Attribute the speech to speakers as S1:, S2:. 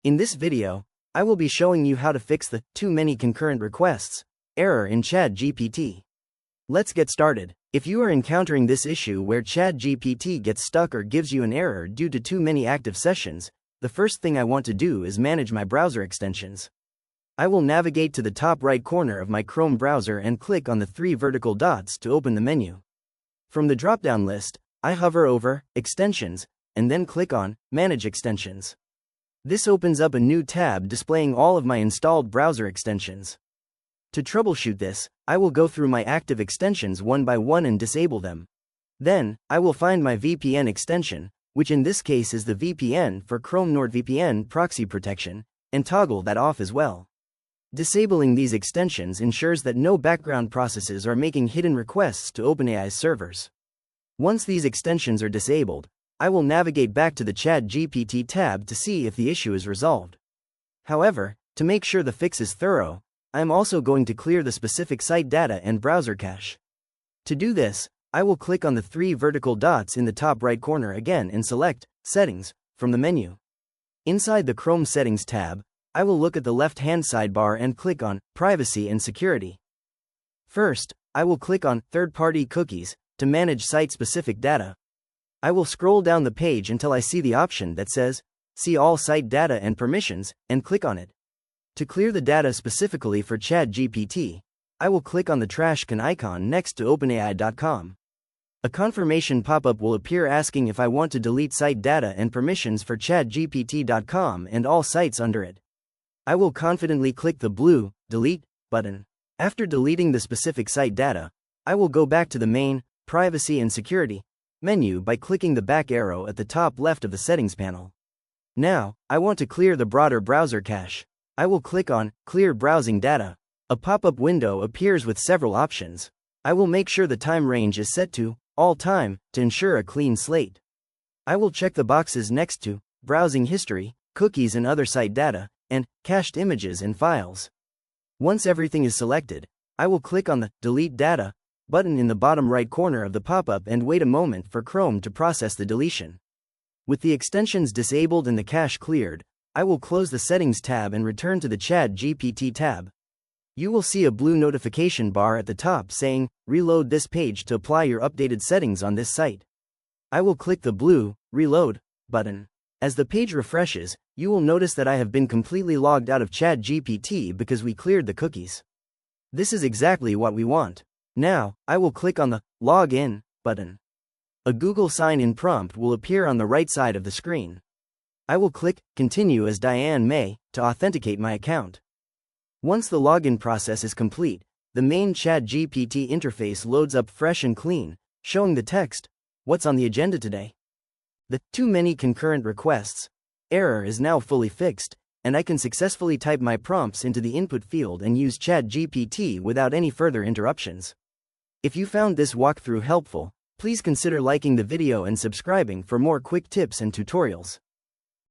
S1: In this video, I will be showing you how to fix the too many concurrent requests error in ChatGPT. Let's get started. If you are encountering this issue where ChatGPT gets stuck or gives you an error due to too many active sessions, the first thing I want to do is manage my browser extensions. I will navigate to the top right corner of my Chrome browser and click on the three vertical dots to open the menu. From the drop-down list, I hover over Extensions and then click on Manage Extensions. This opens up a new tab displaying all of my installed browser extensions. To troubleshoot this, I will go through my active extensions one by one and disable them. Then, I will find my VPN extension, which in this case is the VPN for Chrome NordVPN proxy protection, and toggle that off as well. Disabling these extensions ensures that no background processes are making hidden requests to OpenAI's servers. Once these extensions are disabled, I will navigate back to the ChatGPT tab to see if the issue is resolved. However, to make sure the fix is thorough, I am also going to clear the specific site data and browser cache. To do this, I will click on the three vertical dots in the top right corner again and select Settings from the menu. Inside the Chrome Settings tab, I will look at the left-hand sidebar and click on Privacy and Security. First, I will click on Third-Party Cookies to manage site-specific data. I will scroll down the page until I see the option that says See All Site Data and Permissions and click on it. To clear the data specifically for ChatGPT, I will click on the trash can icon next to OpenAI.com. A confirmation pop-up will appear asking if I want to delete site data and permissions for ChatGPT.com and all sites under it. I will confidently click the blue Delete button. After deleting the specific site data, I will go back to the main Privacy and Security menu by clicking the back arrow at the top left of the settings panel. Now, I want to clear the broader browser cache. I will click on Clear Browsing Data. A pop-up window appears with several options. I will make sure the time range is set to All Time to ensure a clean slate. I will check the boxes next to Browsing History, Cookies and Other Site Data, and Cached Images and Files. Once everything is selected, I will click on the Delete Data button in the bottom right corner of the pop-up and wait a moment for Chrome to process the deletion. With the extensions disabled and the cache cleared, I will close the Settings tab and return to the ChatGPT tab. You will see a blue notification bar at the top saying, Reload this page to apply your updated settings on this site. I will click the blue Reload button. As the page refreshes, you will notice that I have been completely logged out of ChatGPT because we cleared the cookies. This is exactly what we want. Now, I will click on the Log In button. A Google sign-in prompt will appear on the right side of the screen. I will click Continue as Diane May to authenticate my account. Once the login process is complete, the main ChatGPT interface loads up fresh and clean, showing the text, What's on the agenda today? The too many concurrent requests error is now fully fixed, and I can successfully type my prompts into the input field and use ChatGPT without any further interruptions. If you found this walkthrough helpful, please consider liking the video and subscribing for more quick tips and tutorials.